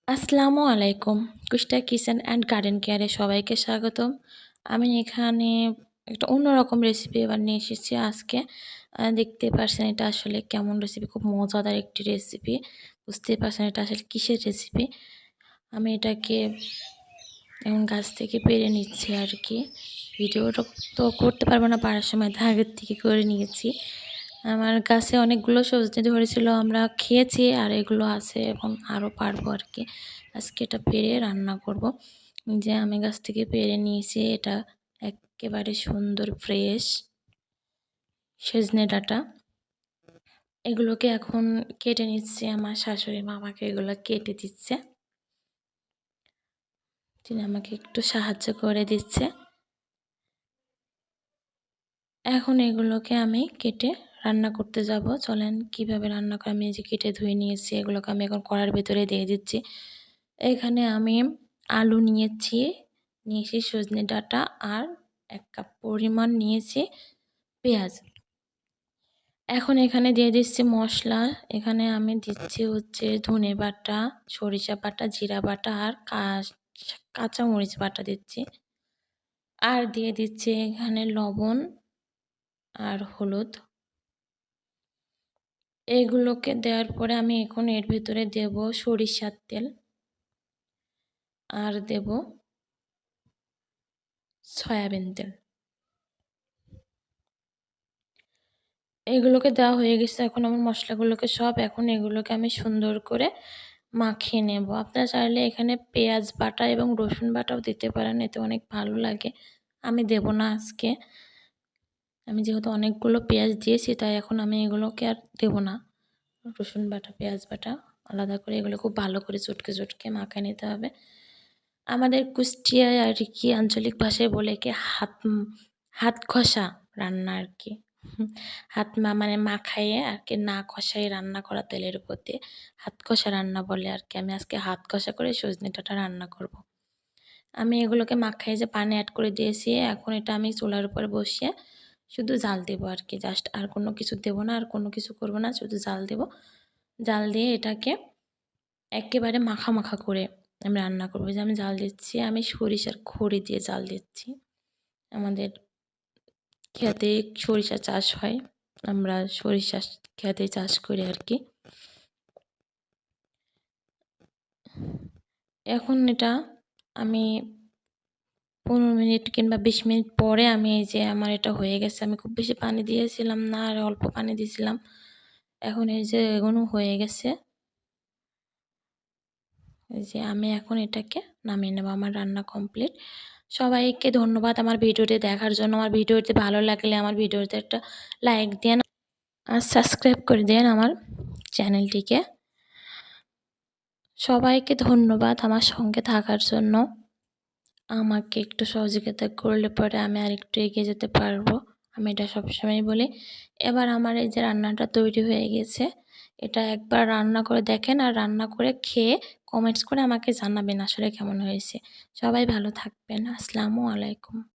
আসসালামু আলাইকুম। কুষ্টা kitchen and garden কেয়ারে সবাইকে স্বাগতম। আমি এখানে একটা অন্যরকম রেসিপি এবার নিয়ে এসেছি আজকে। দেখতে পারছেন এটা আসলে কেমন রেসিপি, খুব মজাদার একটি রেসিপি। বুঝতেই পারছেন এটা আসলে কিসের রেসিপি। আমি এটাকে এখন গাছ থেকে পেড়ে নিচ্ছি আরকি। ভিডিওটা তো করতে পারবো না, পারার সময় তো আগের থেকে করে নিয়েছি। আমার গাছে অনেকগুলো সবজি ধরেছিল, আমরা খেয়েছি, আর এগুলো আছে এবং আরও পারবো আরকি। আজকে এটা পেড়ে রান্না করব। যে আমি গাছ থেকে পেড়ে নিয়েছি, এটা এক্কেবারে সুন্দর ফ্রেশ সজনে ডাঁটা। এগুলোকে এখন কেটে নিচ্ছে, আমার শাশুড়ি মা আমাকে এগুলো কেটে দিচ্ছে। তিনি আমাকে একটু সাহায্য করে দিচ্ছে। এখন এগুলোকে আমি কেটে রান্না করতে যাব। চলেন কিভাবে রান্না করে, আমি এই যে কেটে ধুয়ে নিয়েছি, এগুলোকে আমি এখন কড়ার ভেতরে দিয়ে দিচ্ছি। এখানে আমি আলু নিয়েছি, সজনে ডাঁটা, আর 1 কাপ পরিমাণ নিয়েছি পেঁয়াজ। এখন এখানে দিয়ে দিচ্ছি মশলা। এখানে আমি দিচ্ছি হচ্ছে ধনে বাটা, সরিষা বাটা, জিরা বাটা, আর কাঁচামরিচ বাটা দিচ্ছি। আর দিয়ে দিচ্ছি এখানে লবণ আর হলুদ। এগুলোকে দেওয়ার পরে আমি এখন এর ভিতরে দেব সরিষার তেল, আর দেব সয়াবিন তেল। এগুলোকে দেওয়া হয়ে গেছে। এখন আমার মশলাগুলোকে এখন এগুলোকে আমি সুন্দর করে মাখিয়ে নেব। আপনারা চাইলে এখানে পেঁয়াজ বাটা এবং রসুন বাটাও দিতে পারেন, এতে অনেক ভালো লাগে। আমি দেব না আজকে। আমি যেহেতু অনেকগুলো পেঁয়াজ দিয়েছি, তাই এখন আমি এগুলোকে আর দেব না। রসুন বাটা, পেঁয়াজ বাটা আলাদা করে এগুলো খুব ভালো করে চটকে চটকে মাখিয়ে নিতে হবে। আমাদের কুষ্টিয়ায় আর কি আঞ্চলিক ভাষায় বলে কি হাত ঘষা রান্না আর কি। মানে মাখাইয়ে আর কি, না কষাই রান্না করা তেলের উপর দিয়ে হাত কষা রান্না বলে আর কি। আমি আজকে হাত কষা করে সজনে ডাঁটা রান্না করব। আমি এগুলোকে মাখাইয়ে যে পানি অ্যাড করে দিয়েছি, এখন এটা আমি চুলার উপরে বসিয়ে শুধু জাল দেবো আর কি। জাস্ট আর কোনো কিছু দেবো না, আর কোনো কিছু করবো না, শুধু জাল দেবো। জাল দিয়ে এটাকে একেবারে মাখা মাখা করে আমি রান্না করবো। যে আমি জাল দিচ্ছি, আমি সরিষার খড়ি দিয়ে জাল দিচ্ছি। আমাদের খেতে সরিষা চাষ হয়, আমরা সরিষা খেতে চাষ করি আর কি। এখন এটা আমি 15 মিনিট কিংবা 20 মিনিট পরে আমি এই যে আমার এটা হয়ে গেছে। আমি খুব বেশি পানি দিয়েছিলাম না, আর অল্প পানি দিয়েছিলাম। এখন এই যে এগুলো হয়ে গেছে। এই যে আমি এখন এটাকে নামিয়ে নেব। আমার রান্না কমপ্লিট। সবাইকে ধন্যবাদ আমার ভিডিওটি দেখার জন্য। আমার ভিডিওটি ভালো লাগলে আমার ভিডিওতে একটা লাইক দেন, আর সাবস্ক্রাইব করে দেন আমার চ্যানেলটিকে। সবাইকে ধন্যবাদ আমার সঙ্গে থাকার জন্য। আমাকে একটু সহযোগিতা করলে পরে আমি আরেকটু এগিয়ে যেতে পারবো, আমি এটা সবসময় বলি। এবার আমার এই যে রান্নাটা তৈরি হয়ে গেছে, এটা একবার রান্না করে দেখেন, আর রান্না করে খেয়ে কমেন্টস করে আমাকে জানাবেন আসলে কেমন হয়েছে। সবাই ভালো থাকবেন। আসসালামু আলাইকুম।